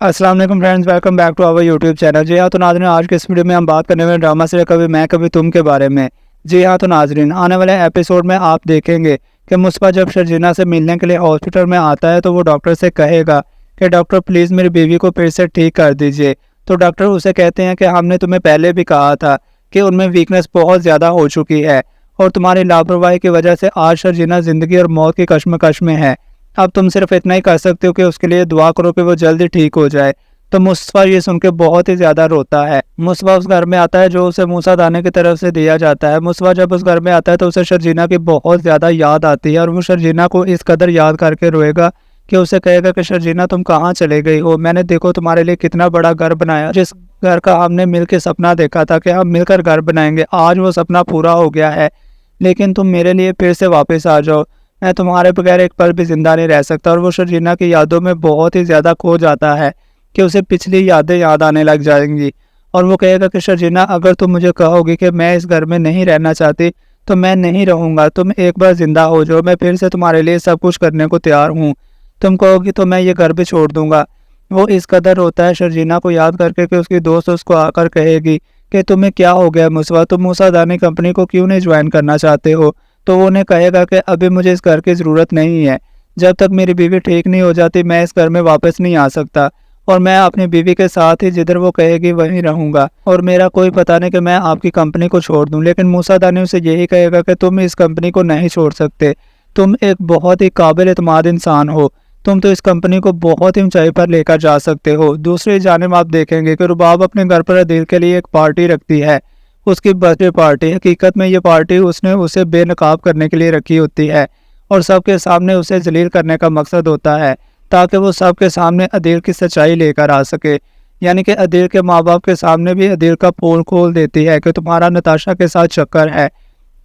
अस्सलाम वालेकुम friends, welcome back to our YouTube channel. जी हाँ तो नाज़रीन, आज के इस वीडियो में हम बात करने वाले ड्रामा सीरियल कभी मैं कभी तुम के बारे में। जी हाँ तो नाज़रीन, आने वाले एपिसोड में आप देखेंगे कि मुस्बा जब शर्जीना से मिलने के लिए हॉस्पिटल में आता है तो वो डॉक्टर से कहेगा कि डॉक्टर प्लीज़ मेरी बीवी को फिर से ठीक कर दीजिए। तो डॉक्टर उसे कहते हैं कि हमने तुम्हें पहले भी कहा था कि उनमें वीकनेस बहुत ज़्यादा हो चुकी है और तुम्हारी लापरवाही की वजह से आज शर्जीना ज़िंदगी और मौत की कश्मकश में है। अब तुम सिर्फ इतना ही कर सकते हो कि उसके लिए दुआ करो कि वो जल्दी ठीक हो जाए। तो मुस्बा ये सुन के बहुत ही ज्यादा रोता है। मुस्बा उस घर में आता है जो उसे मूसा दाने की तरफ से दिया जाता है। मुस्बा जब उस घर में आता है तो उसे शर्जीना की बहुत ज्यादा याद आती है और वो शर्जीना को इस कदर याद करके रोएगा कि उसे कहेगा कि शर्जीना तुम कहाँ चले गई हो, मैंने देखो तुम्हारे लिए कितना बड़ा घर बनाया, जिस घर का हमने मिलकर सपना देखा था कि हम मिलकर घर बनाएंगे, आज वो सपना पूरा हो गया है। लेकिन तुम मेरे लिए फिर से वापस आ जाओ, मैं तुम्हारे बगैर एक पल भी जिंदा नहीं रह सकता। और वो शर्जीना की यादों में बहुत ही ज़्यादा खो जाता है कि उसे पिछली यादें याद आने लग जाएंगी और वो कहेगा कि शर्जीना अगर तुम मुझे कहोगी कि मैं इस घर में नहीं रहना चाहती तो मैं नहीं रहूँगा, तुम एक बार ज़िंदा हो जाओ, मैं फिर से तुम्हारे लिए सब कुछ करने को तैयार हूँ, तुम कहोगी तो मैं ये घर भी छोड़ दूँगा। वो इस कदर रोता है शर्जीना को याद करके कि उसकी दोस्त उसको आकर कहेगी कि तुम्हें क्या हो गया मुस्बा, तुम मूसा दानी कंपनी को क्यों नहीं ज्वाइन करना चाहते हो। तो वो उन्हें कहेगा कि अभी मुझे इस घर की ज़रूरत नहीं है, जब तक मेरी बीवी ठीक नहीं हो जाती मैं इस घर में वापस नहीं आ सकता और मैं अपनी बीवी के साथ ही जिधर वो कहेगी वहीं रहूंगा और मेरा कोई पता नहीं कि मैं आपकी कंपनी को छोड़ दूं। लेकिन मूसा दानी उसे यही कहेगा कि तुम इस कंपनी को नहीं छोड़ सकते, तुम एक बहुत ही काबिल एतमाद इंसान हो, तुम तो इस कंपनी को बहुत ही ऊंचाई पर लेकर जा सकते हो। दूसरी जानिब आप देखेंगे कि रुबाब अपने घर पर अदील के लिए एक पार्टी रखती है, उसकी बर्थडे पार्टी। हकीकत में ये पार्टी उसने उसे बेनकाब करने के लिए रखी होती है और सबके सामने उसे जलील करने का मकसद होता है ताकि वो सबके सामने अदील की सच्चाई लेकर आ सके। यानी कि अदील के माँ बाप के सामने भी अदील का पोल खोल देती है कि तुम्हारा नताशा के साथ चक्कर है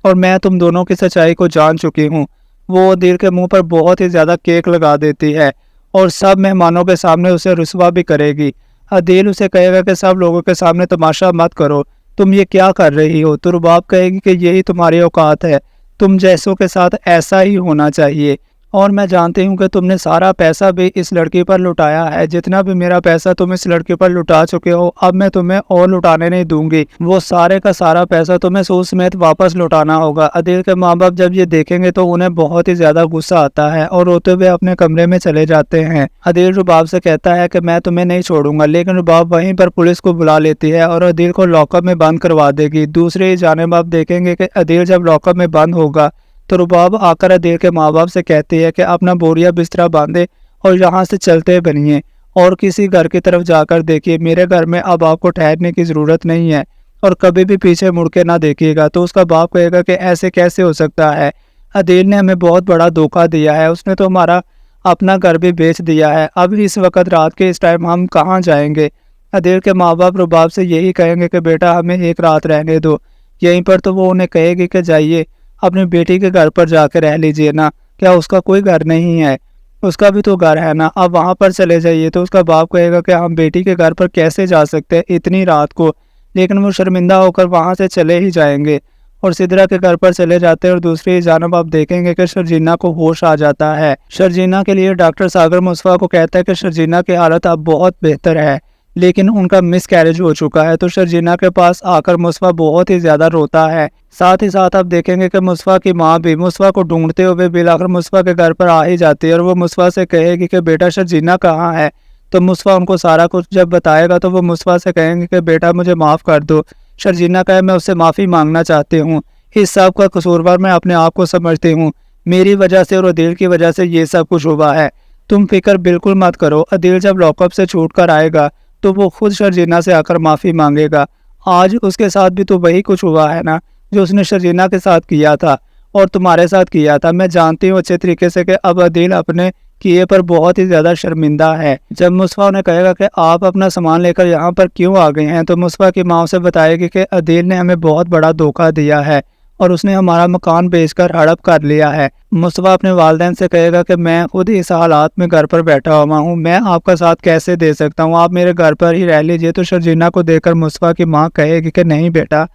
और मैं तुम दोनों की सच्चाई को जान चुकी हूँ। वो अदील के मुंह पर बहुत ही ज़्यादा केक लगा देती है और सब मेहमानों के सामने उसे रुस्वा भी करेगी। अदील उसे कहेगा कि सब लोगों के सामने तमाशा मत करो, तुम ये क्या कर रही हो। तो रुबाब कहेगी कि यही तुम्हारी औकात है, तुम जैसों के साथ ऐसा ही होना चाहिए और मैं जानती हूँ कि तुमने सारा पैसा भी इस लड़की पर लुटाया है, जितना भी मेरा पैसा तुम इस लड़की पर लुटा चुके हो अब मैं तुम्हें और लुटाने नहीं दूंगी, वो सारे का सारा पैसा तुम्हें सूद समेत वापस लुटाना होगा। अदील के माँ बाप जब ये देखेंगे तो उन्हें बहुत ही ज्यादा गुस्सा आता है और रोते हुए अपने कमरे में चले जाते हैं। अदील रुबाब से कहता है कि मैं तुम्हें नहीं छोड़ूंगा, लेकिन रुबाब वहीं पर पुलिस को बुला लेती है और अदील को लॉकअप में बंद करवा देगी। दूसरी जानिब आप देखेंगे कि अदील जब लॉकअप में बंद होगा तो रुबाब आकर अदील के माँ बाप से कहती है कि अपना बोरिया बिस्तरा बांधे और यहाँ से चलते बनिए और किसी घर की तरफ जाकर देखिए, मेरे घर में अब आपको ठहरने की ज़रूरत नहीं है और कभी भी पीछे मुड़ के ना देखिएगा। तो उसका बाप कहेगा कि ऐसे कैसे हो सकता है, अदील ने हमें बहुत बड़ा धोखा दिया है, उसने तो हमारा अपना घर भी बेच दिया है, अब इस वक्त रात के इस टाइम हम कहाँ जाएंगे। अदील के माँ बाप रुबाब से यही कहेंगे कि बेटा हमें एक रात रहने दो यहीं पर। तो वो उन्हें कहेगी कि जाइए अपनी बेटी के घर पर जाकर रह लीजिए ना, क्या उसका कोई घर नहीं है, उसका भी तो घर है ना, अब वहाँ पर चले जाइए। तो उसका बाप कहेगा कि हम बेटी के घर पर कैसे जा सकते हैं इतनी रात को, लेकिन वो शर्मिंदा होकर वहाँ से चले ही जाएंगे और सिदरा के घर पर चले जाते हैं। और दूसरी जानब आप देखेंगे कि शर्जीना को होश आ जाता है। शर्जीना के लिए डॉक्टर सागर मुस्बा को कहता है कि शर्जीना की हालत अब बहुत बेहतर है, लेकिन उनका मिस कैरेज हो चुका है। तो शर्जीना के पास आकर मुस्बा बहुत ही ज्यादा रोता है। साथ ही साथ आप देखेंगे कि मुस्बा की माँ भी मुस्बा को ढूंढते हुए बिलाकर मुस्बा के घर पर आ ही जाती है और वो मुस्बा से कहेगी कि बेटा शर्जीना कहाँ है। तो मुस्बा उनको सारा कुछ जब बताएगा तो वो मुस्बा से कहेंगे कि बेटा मुझे माफ़ कर दो। शर्जीना कहे मैं उससे माफ़ी मांगना चाहती हूँ, इस सब का कसूरवार मैं अपने आप को समझती हूँ, मेरी वजह से और अदील की वजह से ये सब कुछ हुआ है, तुम फिक्र बिल्कुल मत करो। अदील जब लॉकअप से छूट कर आएगा तो वो खुद शर्जीना से आकर माफ़ी मांगेगा। आज उसके साथ भी तो वही कुछ हुआ है ना जो उसने शर्जीना के साथ किया था और तुम्हारे साथ किया था। मैं जानती हूँ अच्छे तरीके से कि अब अदील अपने किए पर बहुत ही ज़्यादा शर्मिंदा है। जब मुस्बा उन्हें कहेगा कि आप अपना सामान लेकर यहाँ पर क्यों आ गए हैं, तो मुस्बा की माँ उसे बताएगी कि अदील ने हमें बहुत बड़ा धोखा दिया है और उसने हमारा मकान बेचकर हड़प कर लिया है। मुस्बा अपने वालिदैन से कहेगा कि मैं खुद इस हालात में घर पर बैठा हुआ हूँ, मैं आपका साथ कैसे दे सकता हूँ, आप मेरे घर पर ही रह लीजिए। तो शर्जीना को देखकर मुस्बा की माँ कहेगी कि नहीं बेटा,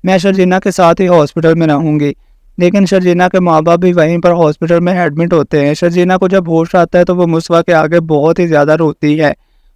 मैं शर्जीना के साथ ही हॉस्पिटल में रहूँगी। लेकिन शर्जीना के माँ बाप भी वहीं पर हॉस्पिटल में एडमिट होते हैं। शर्जीना को जब होश आता है तो वो मुस्बा के आगे बहुत ही ज़्यादा रोती है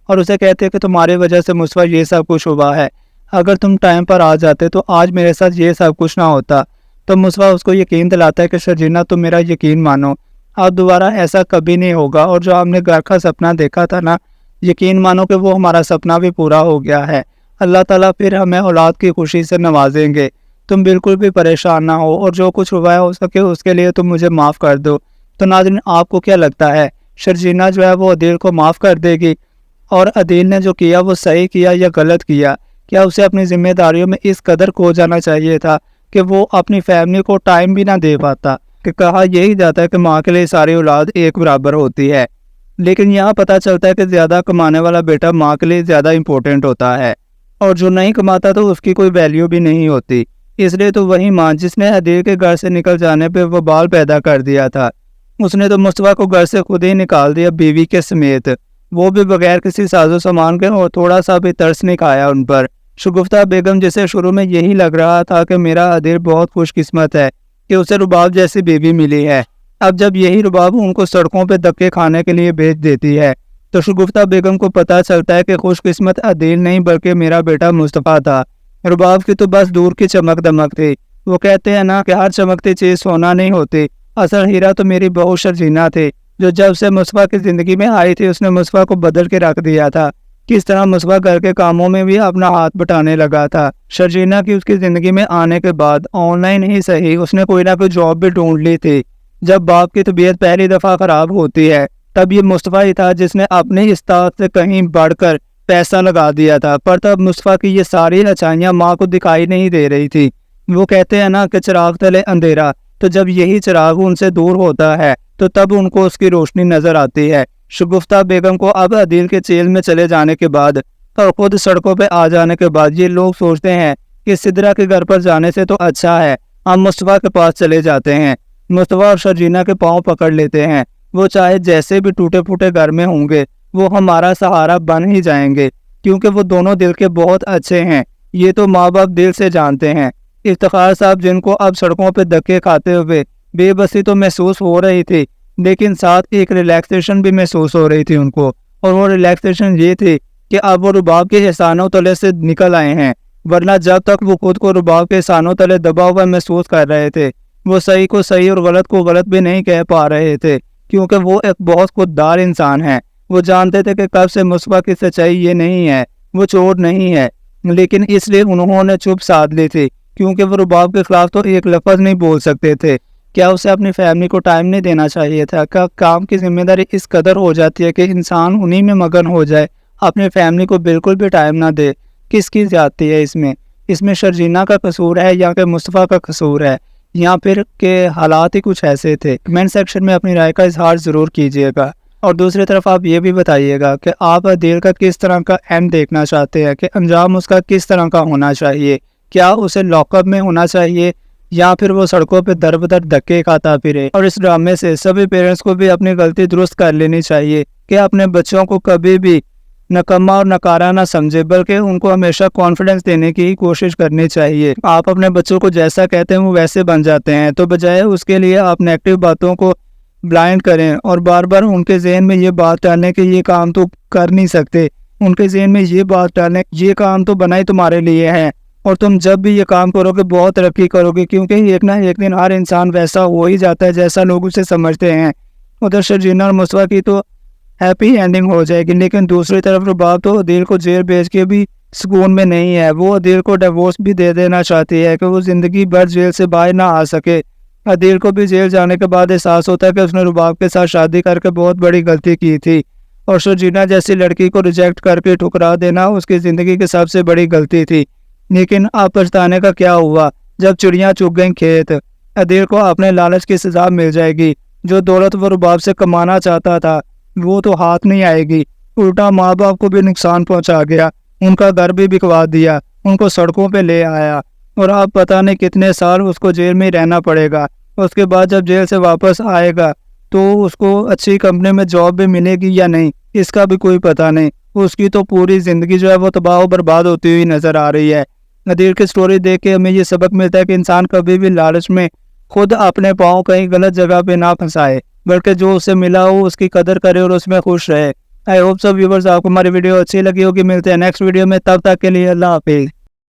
اور اسے کہتے کہ تمہاری وجہ سے مصطفیٰ یہ سب کچھ ہوا ہے، اگر تم ٹائم پر آ جاتے تو آج میرے ساتھ یہ سب کچھ نہ ہوتا۔ تو مصطفیٰ اس کو یقین دلاتا ہے کہ شرجینا تم میرا یقین مانو، اب دوبارہ ایسا کبھی نہیں ہوگا، اور جو ہم نے گھر کا سپنا دیکھا تھا نا، یقین مانو کہ وہ ہمارا سپنا بھی پورا ہو گیا ہے، اللہ تعالیٰ پھر ہمیں اولاد کی خوشی سے نوازیں گے، تم بالکل بھی پریشان نہ ہو، اور جو کچھ ہوا ہے ہو سکے اس کے لیے تم مجھے معاف کر دو۔ تو ناظرین، آپ کو کیا لگتا ہے شرجینا جو ہے وہ عدیل کو معاف کر دے گی؟ اور عدیل نے جو کیا وہ صحیح کیا یا غلط کیا؟ کیا اسے اپنی ذمہ داریوں میں اس قدر کھو جانا چاہیے تھا کہ وہ اپنی فیملی کو ٹائم بھی نہ دے پاتا؟ کہ کہا یہی جاتا ہے کہ ماں کے لیے ساری اولاد ایک برابر ہوتی ہے، لیکن یہاں پتہ چلتا ہے کہ زیادہ کمانے والا بیٹا ماں کے لیے زیادہ امپورٹنٹ ہوتا ہے، اور جو نہیں کماتا تو اس کی کوئی ویلیو بھی نہیں ہوتی۔ اس لیے تو وہی ماں جس نے عدیل کے گھر سے نکل جانے پہ وبال پیدا کر دیا تھا، اس نے تو مصطفیٰ کو گھر سے خود ہی نکال دیا بیوی کے سمیت، وہ بھی بغیر کسی ساز و سامان کے، اور تھوڑا سا بھی ترس نہیں کھایا ان پر۔ شگفتہ بیگم جسے شروع میں یہی لگ رہا تھا کہ میرا عدیل بہت خوش قسمت ہے کہ اسے رباب جیسی بیوی ملی ہے، اب جب یہی رباب ان کو سڑکوں پہ دھکے کھانے کے لیے بھیج دیتی ہے تو شگفتہ بیگم کو پتہ چلتا ہے کہ خوش قسمت عدیل نہیں بلکہ میرا بیٹا مصطفیٰ تھا۔ رباب کی تو بس دور کی چمک دمک تھی، وہ کہتے ہیں نا کہ ہر چمکتی چیز سونا نہیں ہوتی، اصل ہیرا تو میری بہو شرجینا تھی، جو جب سے مصطفیٰ کی زندگی میں آئی تھی اس نے مصطفیٰ کو بدل کے رکھ دیا تھا۔ کس طرح مصطفیٰ گھر کے کاموں میں بھی اپنا ہاتھ بٹانے لگا تھا۔ شرجینا کی اس کی زندگی میں آنے کے بعد آن لائن ہی صحیح اس نے کوئی نہ کوئی جاب بھی ڈھونڈ لی تھی۔ جب باپ کی طبیعت پہلی دفعہ خراب ہوتی ہے تب یہ مصطفیٰ ہی تھا جس نے اپنی استطاعت سے کہیں بڑھ کر پیسہ لگا دیا تھا، پر تب مصطفیٰ کی یہ ساری اچھائیاں ماں کو دکھائی نہیں دے رہی تھی۔ وہ کہتے ہیں نا کہ چراغ تلے اندھیرا، تو جب یہی چراغ ان سے دور ہوتا ہے تو تب ان کو اس کی روشنی نظر آتی ہے۔ شگفتہ بیگم کو اب عدیل کے جیل میں چلے جانے کے بعد اور خود سڑکوں پہ آ جانے کے بعد یہ لوگ سوچتے ہیں کہ سدرا کے گھر پر جانے سے تو اچھا ہے ہم مصطفیٰ کے پاس چلے جاتے ہیں، مصطفیٰ اور شرجینا کے پاؤں پکڑ لیتے ہیں، وہ چاہے جیسے بھی ٹوٹے پھوٹے گھر میں ہوں گے وہ ہمارا سہارا بن ہی جائیں گے، کیونکہ وہ دونوں دل کے بہت اچھے ہیں، یہ تو ماں باپ دل سے جانتے ہیں۔ افتخار صاحب جن کو اب سڑکوں پہ دھکے کھاتے ہوئے بے بسی تو محسوس ہو رہی تھی، لیکن ساتھ ایک ریلیکسیشن بھی محسوس ہو رہی تھی ان کو، اور وہ ریلیکسیشن یہ تھی کہ اب وہ رباب کے احسانوں تلے سے نکل آئے ہیں، ورنہ جب تک وہ خود کو رباب کے احسانوں تلے دبا ہوا محسوس کر رہے تھے وہ صحیح کو صحیح اور غلط کو غلط بھی نہیں کہہ پا رہے تھے، کیونکہ وہ ایک بہت خوددار انسان ہے۔ وہ جانتے تھے کہ کب سے مصطفیٰ کی سچائی یہ نہیں ہے، وہ چور نہیں ہے، لیکن اس لیے انہوں نے چپ سادھ لی تھی، کیونکہ وہ رباب کے خلاف تو ایک لفظ نہیں بول سکتے تھے۔ کیا اسے اپنی فیملی کو ٹائم نہیں دینا چاہیے تھا؟ کیا کام کی ذمہ داری اس قدر ہو جاتی ہے کہ انسان انہی میں مگن ہو جائے، اپنی فیملی کو بالکل بھی ٹائم نہ دے؟ کس کی زیادتی ہے اس میں شرجینا کا قصور ہے یا کہ مصطفیٰ کا قصور ہے، یا پھر کہ حالات ہی کچھ ایسے تھے؟ کمنٹ سیکشن میں اپنی رائے کا اظہار ضرور کیجیے گا، اور دوسری طرف آپ یہ بھی بتائیے گا کہ آپ عدیل کا کس طرح کا اینڈ دیکھنا چاہتے ہیں، کہ انجام اس کا کس طرح کا ہونا چاہیے؟ کیا اسے لاک اپ میں ہونا چاہیے یا پھر وہ سڑکوں پہ در بدر دھکے کھاتا پھرے؟ اور اس ڈرامے سے سبھی پیرنٹس کو بھی اپنی غلطی درست کر لینی چاہیے کہ اپنے بچوں کو کبھی بھی نکما اور نکارا نہ سمجھے، بلکہ ان کو ہمیشہ کانفیڈنس دینے کی کوشش کرنی چاہیے۔ آپ اپنے بچوں کو جیسا کہتے ہیں وہ ویسے بن جاتے ہیں، تو بجائے اس کے لیے آپ نیگیٹو باتوں کو بلائنڈ کریں اور بار بار ان کے ذہن میں یہ بات ڈالیں کہ یہ کام تو کر نہیں سکتے، ان کے ذہن میں یہ بات ڈالیں یہ کام تو بنا ہی تمہارے لیے ہے، اور تم جب بھی یہ کام کرو گے بہت ترقی کرو گے، کیونکہ ایک نہ ایک دن ہر انسان ویسا ہو ہی جاتا ہے جیسا لوگ اسے سمجھتے ہیں۔ ادھر شرجینا اور مصطفیٰ کی تو ہیپی اینڈنگ ہو جائے گی، لیکن دوسری طرف رباب تو عدیل کو جیل بھیج کے بھی سکون میں نہیں ہے، وہ عدیل کو ڈیورس بھی دے دینا چاہتی ہے کہ وہ زندگی بھر جیل سے باہر نہ آ سکے۔ عدیل کو بھی جیل جانے کے بعد احساس ہوتا ہے کہ اس نے رباب کے ساتھ شادی کر کے بہت بڑی غلطی کی تھی، اور شرجینا جیسی لڑکی کو ریجیکٹ کر کے ٹھکرا دینا اس کی زندگی کی سب سے بڑی غلطی تھی۔ لیکن اب پچھتانے کا کیا ہوا جب چڑیاں چگ گئیں کھیت؟ عدیل کو اپنے لالچ کی سزا مل جائے گی، جو دولت وہ رباب سے کمانا چاہتا تھا وہ تو ہاتھ نہیں آئے گی، الٹا ماں باپ کو بھی نقصان پہنچا گیا، ان کا گھر بھی بکوا دیا، ان کو سڑکوں پہ لے آیا، اور اب پتہ نہیں کتنے سال اس کو جیل میں رہنا پڑے گا۔ اس کے بعد جب جیل سے واپس آئے گا تو اس کو اچھی کمپنی میں جاب بھی ملے گی یا نہیں اس کا بھی کوئی پتہ نہیں، اس کی تو پوری زندگی جو ہے وہ تباہ و برباد ہوتی ہوئی نظر آ رہی ہے۔ عدیل کی سٹوری دیکھ کے ہمیں یہ سبق ملتا ہے کہ انسان کبھی بھی لالچ میں خود اپنے پاؤں کہیں غلط جگہ پہ نہ پھنسائے، بلکہ جو اسے ملا ہو اس کی قدر کرے اور اس میں خوش رہے۔ आई होप सब व्यूवर्स आपको हमारी वीडियो अच्छी लगी होगी। मिलते हैं नेक्स्ट वीडियो में, तब तक के लिए अल्लाह हाफिज़।